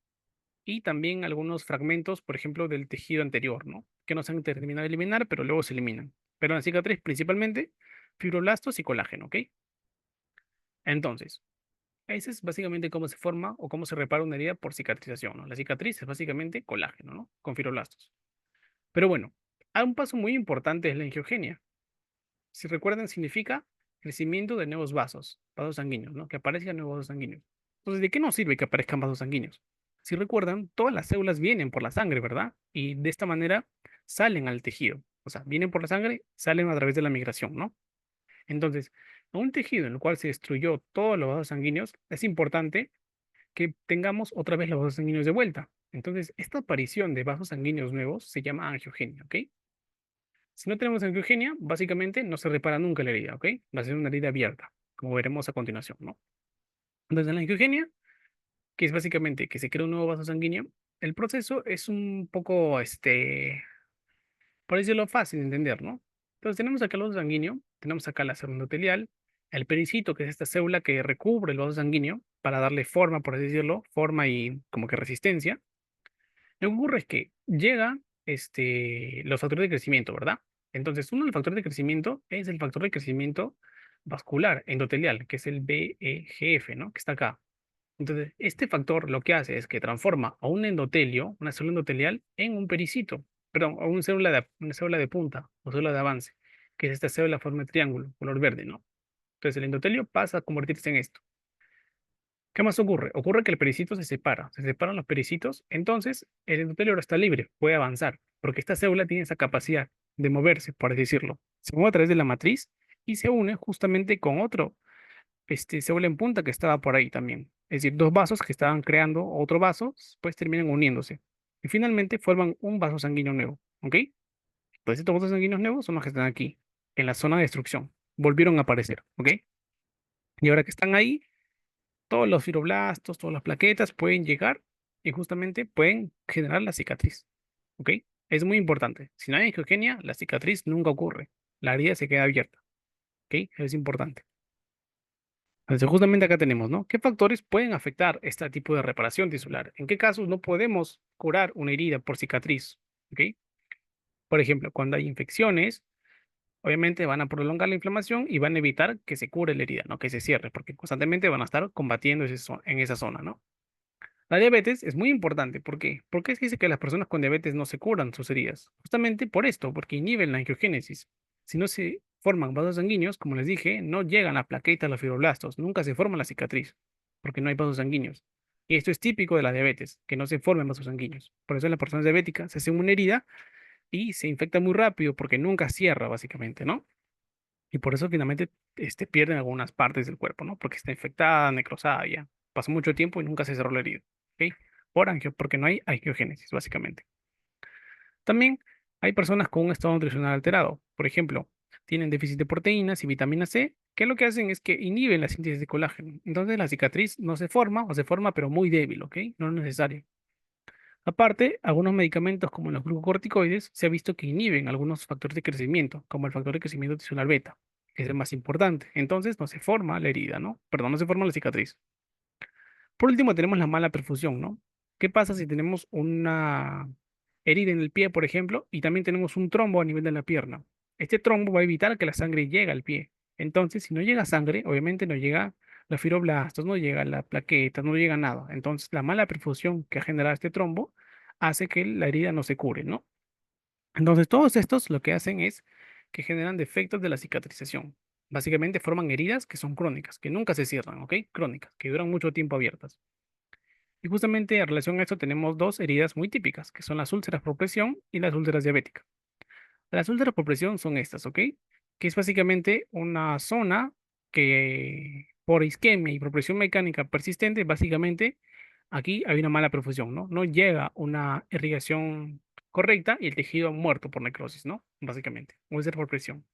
y también algunos fragmentos, por ejemplo, del tejido anterior, ¿no? Que no se han terminado de eliminar, pero luego se eliminan. Pero en la cicatriz, principalmente, fibroblastos y colágeno, ¿ok? Entonces, ese es básicamente cómo se forma o cómo se repara una herida por cicatrización, ¿no? La cicatriz es básicamente colágeno, ¿no? Con fibroblastos. Pero bueno, hay un paso muy importante es la angiogenia. Si recuerdan, significa crecimiento de nuevos vasos sanguíneos, ¿no? Que aparezcan nuevos vasos sanguíneos. Entonces, ¿de qué nos sirve que aparezcan vasos sanguíneos? Si recuerdan, todas las células vienen por la sangre, ¿verdad? Y de esta manera salen al tejido. O sea, vienen por la sangre, salen a través de la migración, ¿no? Entonces, en un tejido en el cual se destruyó todos los vasos sanguíneos, es importante que tengamos otra vez los vasos sanguíneos de vuelta. Entonces, esta aparición de vasos sanguíneos nuevos se llama angiogenia, ¿ok? Si no tenemos angiogenia, básicamente no se repara nunca la herida, ¿ok? Va a ser una herida abierta, como veremos a continuación, ¿no? Entonces, en la angiogenia, que es básicamente que se crea un nuevo vaso sanguíneo, el proceso es un poco, por decirlo fácil de entender, ¿no? Entonces, tenemos acá el vaso sanguíneo, tenemos acá la célula endotelial, el pericito, que es esta célula que recubre el vaso sanguíneo para darle forma, por así decirlo, forma y como que resistencia. Lo que ocurre es que llegan los factores de crecimiento, ¿verdad? Entonces, uno de los factores de crecimiento es el factor de crecimiento vascular endotelial, que es el VEGF, ¿no? Que está acá. Entonces, este factor lo que hace es que transforma a un endotelio, una célula endotelial, en un pericito, perdón, a una célula de punta o célula de avance, que es esta célula forma de triángulo, color verde, ¿no? Entonces, el endotelio pasa a convertirse en esto. ¿Qué más ocurre? Ocurre que el pericito se separan los pericitos, entonces el endotelio ahora está libre, puede avanzar, porque esta célula tiene esa capacidad de moverse, por así decirlo. Se mueve a través de la matriz y se une justamente con otro, célula en punta que estaba por ahí también. Es decir, dos vasos que estaban creando otro vaso, pues terminan uniéndose. Y finalmente forman un vaso sanguíneo nuevo, ¿ok? Pues estos vasos sanguíneos nuevos son los que están aquí, en la zona de destrucción. Volvieron a aparecer, ¿ok? Y ahora que están ahí, todos los fibroblastos, todas las plaquetas pueden llegar y justamente pueden generar la cicatriz. ¿Ok? Es muy importante. Si no hay angiogenia, la cicatriz nunca ocurre. La herida se queda abierta. ¿Ok? Es importante. Entonces, justamente acá tenemos, ¿no? ¿Qué factores pueden afectar este tipo de reparación tisular? ¿En qué casos no podemos curar una herida por cicatriz? ¿Ok? Por ejemplo, cuando hay infecciones, obviamente van a prolongar la inflamación y van a evitar que se cure la herida, ¿no? Que se cierre, porque constantemente van a estar combatiendo en esa zona, ¿no? La diabetes es muy importante. ¿Por qué? Porque se dice que las personas con diabetes no se curan sus heridas. Justamente por esto, porque inhiben la angiogénesis. Si no se forman vasos sanguíneos, como les dije, no llegan la plaqueta, los fibroblastos, nunca se forma la cicatriz, porque no hay vasos sanguíneos. Y esto es típico de la diabetes, que no se formen vasos sanguíneos. Por eso en las personas diabéticas se hace una herida y se infecta muy rápido porque nunca cierra, básicamente, ¿no? Y por eso finalmente pierden algunas partes del cuerpo, ¿no? Porque está infectada, necrosada ya. Pasó mucho tiempo y nunca se cerró la herida. ¿Ok? Porque no hay angiogénesis, básicamente. También hay personas con un estado nutricional alterado. Por ejemplo, tienen déficit de proteínas y vitamina C, que lo que hacen es que inhiben la síntesis de colágeno. Entonces la cicatriz no se forma o se forma pero muy débil, ¿ok? No es necesario. Aparte, algunos medicamentos como los glucocorticoides se ha visto que inhiben algunos factores de crecimiento, como el factor de crecimiento tisular beta, que es el más importante. Entonces no se forma la herida, ¿no? Perdón, no se forma la cicatriz. Por último, tenemos la mala perfusión, ¿no? ¿Qué pasa si tenemos una herida en el pie, por ejemplo, y también tenemos un trombo a nivel de la pierna? Este trombo va a evitar que la sangre llegue al pie. Entonces, si no llega sangre, obviamente no llega los fibroblastos, no llega la plaqueta, no llega nada. Entonces, la mala perfusión que ha generado este trombo hace que la herida no se cure, ¿no? Entonces, todos estos lo que hacen es que generan defectos de la cicatrización. Básicamente forman heridas que son crónicas, que nunca se cierran, ¿ok? Crónicas, que duran mucho tiempo abiertas. Y justamente en relación a esto tenemos dos heridas muy típicas, que son las úlceras por presión y las úlceras diabéticas. Las úlceras por presión son estas, ¿ok? Que es básicamente una zona que por isquemia y por presión mecánica persistente, básicamente aquí hay una mala perfusión, ¿no? No llega una irrigación correcta y el tejido ha muerto por necrosis, ¿no? Básicamente, úlcera por presión.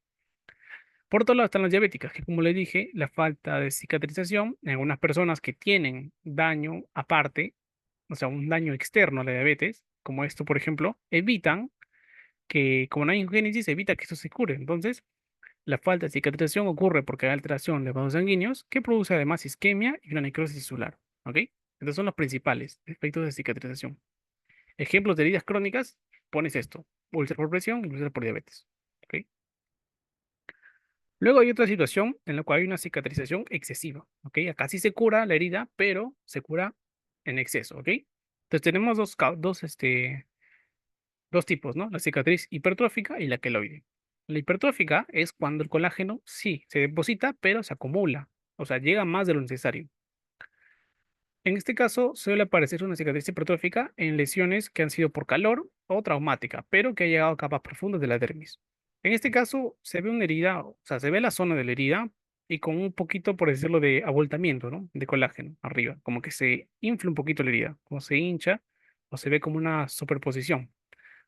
Por otro lado están las diabéticas, que como le dije, la falta de cicatrización en algunas personas que tienen daño aparte, o sea, un daño externo a la diabetes, como esto, por ejemplo, evitan que, como no hay génesis, evita que esto se cure. Entonces, la falta de cicatrización ocurre porque hay alteración de vasos sanguíneos que produce además isquemia y una necrosis tisular. ¿Ok? Estos son los principales efectos de cicatrización. Ejemplos de heridas crónicas, pones esto, úlcera por presión y úlcera por diabetes. ¿Ok? Luego hay otra situación en la cual hay una cicatrización excesiva. ¿Ok? Acá sí se cura la herida, pero se cura en exceso. ¿Ok? Entonces tenemos dos tipos, ¿no? La cicatriz hipertrófica y la queloide. La hipertrófica es cuando el colágeno sí se deposita, pero se acumula, o sea, llega más de lo necesario. En este caso, suele aparecer una cicatriz hipertrófica en lesiones que han sido por calor o traumática, pero que ha llegado a capas profundas de la dermis. En este caso, se ve una herida, o sea, se ve la zona de la herida y con un poquito, por decirlo, de abultamiento, ¿no? De colágeno arriba, como que se infla un poquito la herida, como se hincha o se ve como una superposición,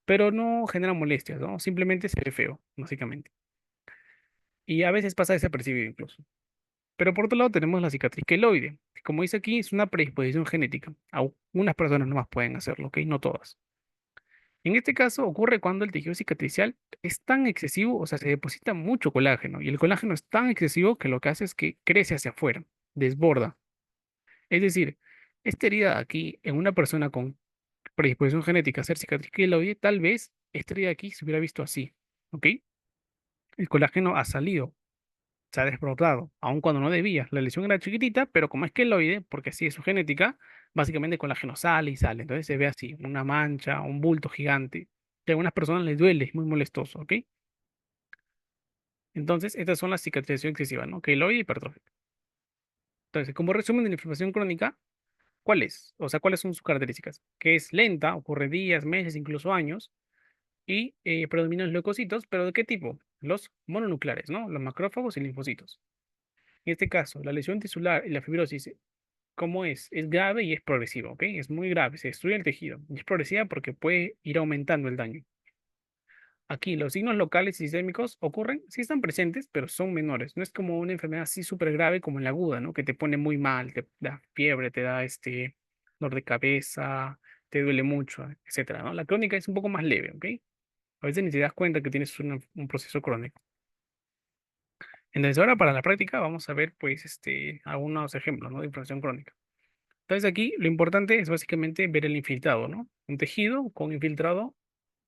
pero no genera molestias, ¿no? Simplemente se ve feo, básicamente. Y a veces pasa desapercibido incluso. Pero por otro lado tenemos la cicatriz queloide, que como dice aquí, es una predisposición genética. Algunas personas nomás pueden hacerlo, ¿ok? No todas. En este caso ocurre cuando el tejido cicatricial es tan excesivo, o sea, se deposita mucho colágeno, y el colágeno es tan excesivo que lo que hace es que crece hacia afuera, desborda. Es decir, esta herida de aquí en una persona con predisposición genética a hacer cicatriz queloide, tal vez esta herida de aquí se hubiera visto así, ¿ok? El colágeno ha salido, se ha desbordado, aun cuando no debía. La lesión era chiquitita, pero como es queloide, porque así es su genética, básicamente el colágeno sale y sale. Entonces se ve así, una mancha, un bulto gigante, que a algunas personas les duele, es muy molestoso, ¿ok? Entonces, estas son las cicatrización excesiva, ¿no? Queloide y hipertrófica. Entonces, como resumen de la inflamación crónica, ¿cuál es? O sea, ¿cuáles son sus características? Que es lenta, ocurre días, meses, incluso años, y predominan los leucocitos, pero ¿de qué tipo? Los mononucleares, ¿no? Los macrófagos y linfocitos. En este caso, la lesión tisular y la fibrosis, ¿cómo es? Es grave y es progresiva, ¿ok? Es muy grave, se destruye el tejido. Y es progresiva porque puede ir aumentando el daño. Aquí, los signos locales y sistémicos ocurren, sí están presentes, pero son menores. No es como una enfermedad así súper grave como en la aguda, ¿no? Que te pone muy mal, te da fiebre, te da dolor de cabeza, te duele mucho, etcétera, ¿no? La crónica es un poco más leve, ¿ok? A veces ni te das cuenta que tienes un proceso crónico. Entonces, ahora para la práctica vamos a ver, pues, algunos ejemplos, ¿no? De inflamación crónica. Entonces, aquí lo importante es básicamente ver el infiltrado, ¿no? Un tejido con infiltrado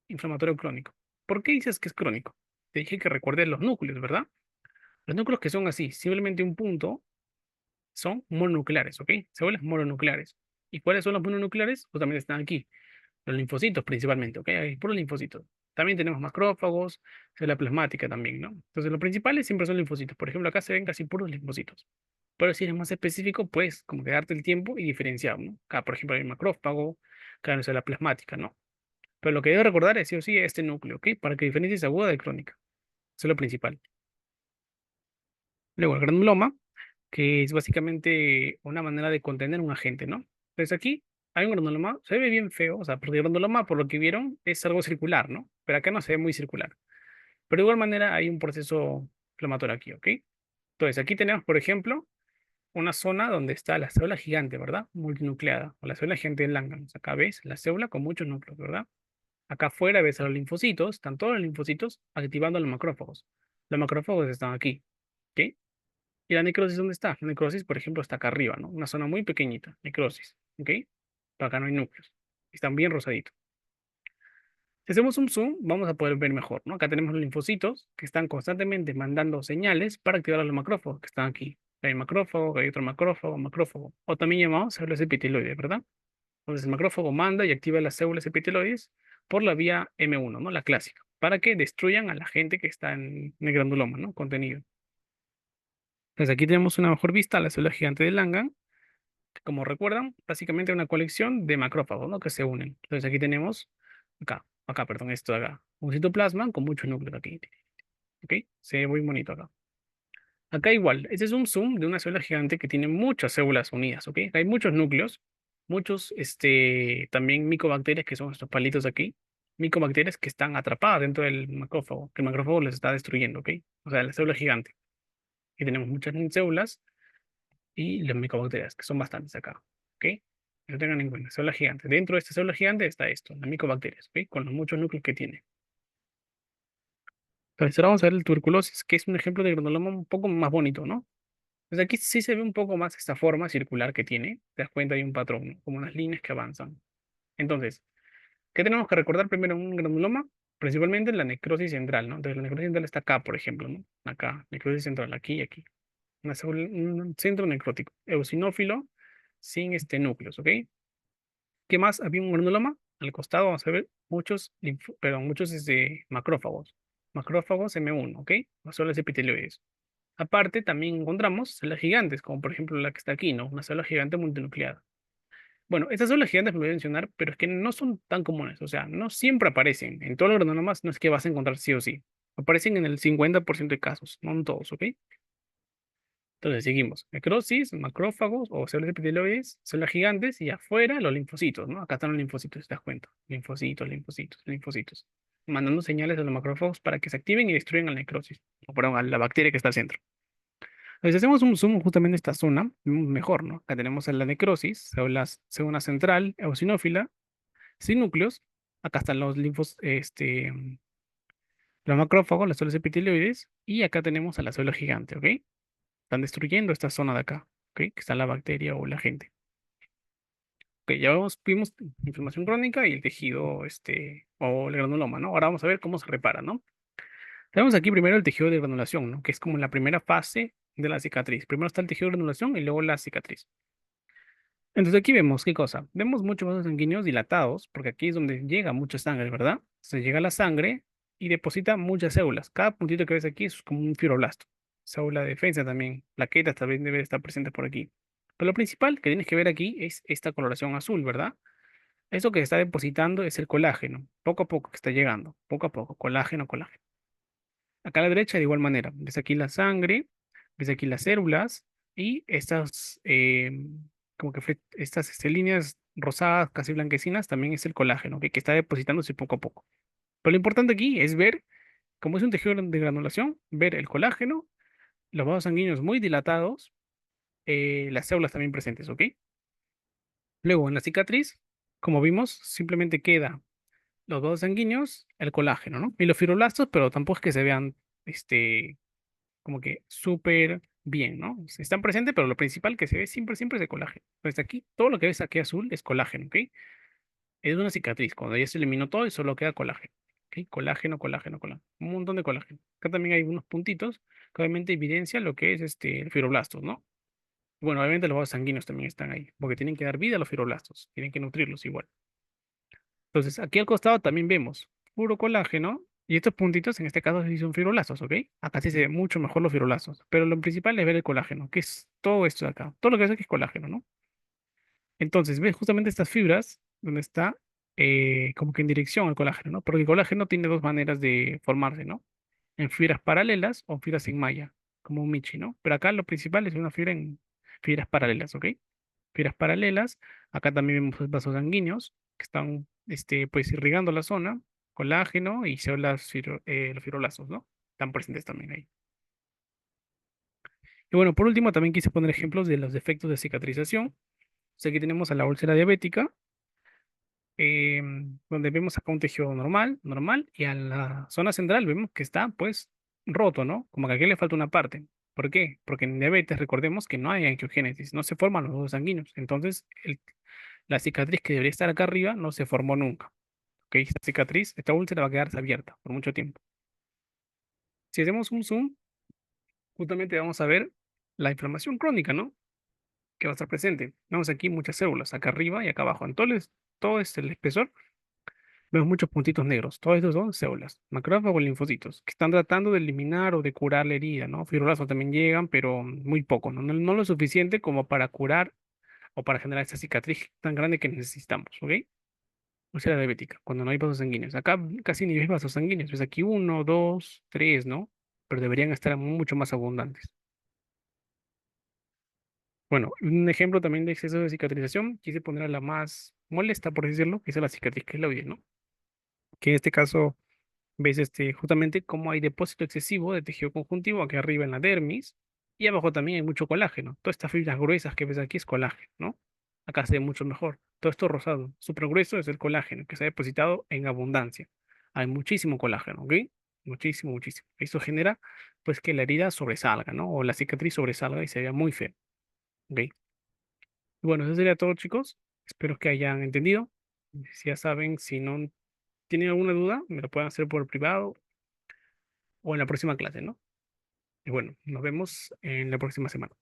inflamatorio crónico. ¿Por qué dices que es crónico? Te dije que recuerdes los núcleos, ¿verdad? Los núcleos que son así, simplemente un punto, son mononucleares, ¿ok? Células mononucleares. ¿Y cuáles son los mononucleares? Justamente están aquí. Los linfocitos principalmente, ¿ok? Hay puros linfocitos. También tenemos macrófagos, célula plasmática también, ¿no? Entonces, los principales siempre son linfocitos. Por ejemplo, acá se ven casi puros linfocitos. Pero si eres más específico, puedes como que darte el tiempo y diferenciar, ¿no? Acá, por ejemplo, hay un macrófago, acá hay una célula plasmática, ¿no? Pero lo que debes recordar es sí o sí este núcleo, ¿ok? Para que diferencies aguda de crónica. Eso es lo principal. Luego, el granuloma, que es básicamente una manera de contener un agente, ¿no? Entonces aquí hay un granuloma, se ve bien feo, o sea, porque el granuloma, por lo que vieron, es algo circular, ¿no? Pero acá no se ve muy circular. Pero de igual manera hay un proceso inflamatorio aquí, ¿ok? Entonces, aquí tenemos, por ejemplo, una zona donde está la célula gigante, ¿verdad? Multinucleada, o la célula gigante de Langhans. Acá ves la célula con muchos núcleos, ¿verdad? Acá afuera ves a los linfocitos, están todos los linfocitos activando a los macrófagos. Los macrófagos están aquí, ¿ok? ¿Y la necrosis dónde está? La necrosis, por ejemplo, está acá arriba, ¿no? Una zona muy pequeñita, necrosis, ¿ok? Pero acá no hay núcleos. Están bien rosaditos. Si hacemos un zoom, vamos a poder ver mejor, ¿no? Acá tenemos los linfocitos que están constantemente mandando señales para activar a los macrófagos que están aquí. Hay macrófago, hay otro macrófago, macrófago, o también llamado células epitelioides, ¿verdad? Entonces el macrófago manda y activa las células epitelioides por la vía M1, ¿no? La clásica, para que destruyan a la gente que está en el granuloma, ¿no? Contenido. Entonces aquí tenemos una mejor vista a la célula gigante de Langhans, que como recuerdan, básicamente una colección de macrófagos, ¿no? Que se unen. Entonces aquí tenemos, perdón, esto de acá, un citoplasma con muchos núcleos aquí, ¿ok? Se ve muy bonito acá. Acá igual, este es un zoom de una célula gigante que tiene muchas células unidas, ¿ok? Hay muchos núcleos, muchos, también micobacterias, que son estos palitos aquí, micobacterias que están atrapadas dentro del macrófago, que el macrófago les está destruyendo, ¿ok? O sea, la célula gigante. Y tenemos muchas células y las micobacterias, que son bastantes acá, ¿ok? No tengan en cuenta, célula gigante. Dentro de esta célula gigante está esto, las micobacterias, ¿ok? Con los muchos núcleos que tiene. Entonces ahora vamos a ver el tuberculosis, que es un ejemplo de granuloma un poco más bonito, ¿no? Pues aquí sí se ve un poco más esta forma circular que tiene. Te das cuenta, hay un patrón, ¿no? Como unas líneas que avanzan. Entonces, ¿qué tenemos que recordar primero en un granuloma? Principalmente la necrosis central, ¿no? Entonces, la necrosis central está acá, por ejemplo, ¿no? Acá, necrosis central, aquí y aquí. Un centro necrótico, eosinófilo, sin núcleos, ¿ok? ¿Qué más? Había un granuloma. Al costado vamos a ver muchos, muchos macrófagos. Macrófagos M1, ¿ok? Las células epitelioides. Aparte, también encontramos células gigantes, como por ejemplo la que está aquí, ¿no? Una célula gigante multinucleada. Bueno, estas células gigantes me voy a mencionar, pero es que no son tan comunes, o sea, no siempre aparecen. En todos los granomas no es que vas a encontrar sí o sí. Aparecen en el 50% de casos, no en todos, ¿ok? Entonces, seguimos. Necrosis, macrófagos o células epitelioides, células gigantes y afuera los linfocitos, ¿no? Acá están los linfocitos, si te das cuenta. Linfocitos, linfocitos, linfocitos. Mandando señales a los macrófagos para que se activen y destruyan la necrosis, o perdón, a la bacteria que está al centro. Si hacemos un zoom justamente en esta zona, vemos mejor, ¿no? Acá tenemos la necrosis, célula central, eosinófila, sin núcleos. Acá están los linfos, los macrófagos, las células epitelioides, y acá tenemos a la célula gigante, ¿ok? Están destruyendo esta zona de acá, ¿ok? Que está la bacteria o la gente. Ok, vimos inflamación crónica y el tejido, o el granuloma, ¿no? Ahora vamos a ver cómo se repara, ¿no? Tenemos aquí primero el tejido de granulación, ¿no? Que es como la primera fase de la cicatriz. Primero está el tejido de granulación y luego la cicatriz. Entonces aquí vemos, ¿qué cosa? Vemos muchos vasos sanguíneos dilatados, porque aquí es donde llega mucha sangre, ¿verdad? Se llega la sangre y deposita muchas células. Cada puntito que ves aquí es como un fibroblasto. Célula de defensa también. Plaquetas también debe estar presente por aquí. Pero lo principal que tienes que ver aquí es esta coloración azul, ¿verdad? Eso que se está depositando es el colágeno. Poco a poco que está llegando. Poco a poco. Colágeno, colágeno. Acá a la derecha de igual manera. Ves aquí la sangre, ves aquí las células y estas, como que estas líneas rosadas, casi blanquecinas, también es el colágeno, que está depositándose poco a poco. Pero lo importante aquí es ver, como es un tejido de granulación, ver el colágeno, los vasos sanguíneos muy dilatados, las células también presentes, ¿ok? Luego en la cicatriz, como vimos, simplemente queda los vasos sanguíneos, el colágeno, ¿no? Y los fibroblastos, pero tampoco es que se vean, como que súper bien, ¿no? Están presentes, pero lo principal que se ve siempre, siempre es el colágeno. Pues aquí, todo lo que ves aquí azul es colágeno, ¿ok? Es una cicatriz, cuando ya se eliminó todo y solo queda colágeno, ¿ok? Colágeno, colágeno, colágeno. Un montón de colágeno. Acá también hay unos puntitos que obviamente evidencian lo que es el fibroblastos, ¿no? Bueno, obviamente los vasos sanguíneos también están ahí, porque tienen que dar vida a los fibroblastos, tienen que nutrirlos igual. Entonces, aquí al costado también vemos puro colágeno y estos puntitos en este caso sí son fibroblastos, ¿ok? Acá sí se ve mucho mejor los fibroblastos, pero lo principal es ver el colágeno, que es todo esto de acá. Todo lo que ves aquí es colágeno, ¿no? Entonces, ves justamente estas fibras donde está como que en dirección al colágeno, ¿no? Porque el colágeno tiene dos maneras de formarse, ¿no? En fibras paralelas o fibras en malla, como un michi, ¿no? Pero acá lo principal es una fibra en fibras paralelas, ¿ok? Fibras paralelas. Acá también vemos vasos sanguíneos que están, pues, irrigando la zona colágeno y células, los fibroblastos, ¿no? Están presentes también ahí. Y bueno, por último, también quise poner ejemplos de los defectos de cicatrización. O sea, aquí tenemos a la úlcera diabética, donde vemos acá un tejido normal, y a la zona central vemos que está, pues, roto, ¿no? Como que aquí le falta una parte. ¿Por qué? Porque en diabetes recordemos que no hay angiogénesis, no se forman los vasos sanguíneos. Entonces, la cicatriz que debería estar acá arriba no se formó nunca. ¿Ok? Esta cicatriz, esta úlcera va a quedarse abierta por mucho tiempo. Si hacemos un zoom, justamente vamos a ver la inflamación crónica, ¿no? Que va a estar presente. Vemos aquí muchas células, acá arriba y acá abajo. Entonces, todo este el espesor, vemos muchos puntitos negros. Todos estos son células, macrófagos, linfocitos, que están tratando de eliminar o de curar la herida, ¿no? Fibroblastos también llegan, pero muy poco, ¿no? No lo suficiente como para curar o para generar esta cicatriz tan grande que necesitamos, ¿ok? Úlcera diabética, cuando no hay vasos sanguíneos. Acá casi ni ves vasos sanguíneos. Ves aquí uno, dos, tres, ¿no? Pero deberían estar mucho más abundantes. Bueno, un ejemplo también de exceso de cicatrización, quise poner a la más molesta, por decirlo, que es la cicatriz queloide, ¿no? Que en este caso ves justamente cómo hay depósito excesivo de tejido conjuntivo aquí arriba en la dermis y abajo también hay mucho colágeno. Todas estas fibras gruesas que ves aquí es colágeno, ¿no? Acá se ve mucho mejor. Todo esto rosado, súper grueso es el colágeno que se ha depositado en abundancia. Hay muchísimo colágeno, ¿ok? Muchísimo, muchísimo. Eso genera pues que la herida sobresalga, ¿no? O la cicatriz sobresalga y se vea muy feo, ¿ok? Y bueno, eso sería todo, chicos. Espero que hayan entendido. Si ya saben, si no tienen alguna duda, me lo pueden hacer por privado o en la próxima clase, ¿no? Y bueno, nos vemos en la próxima semana.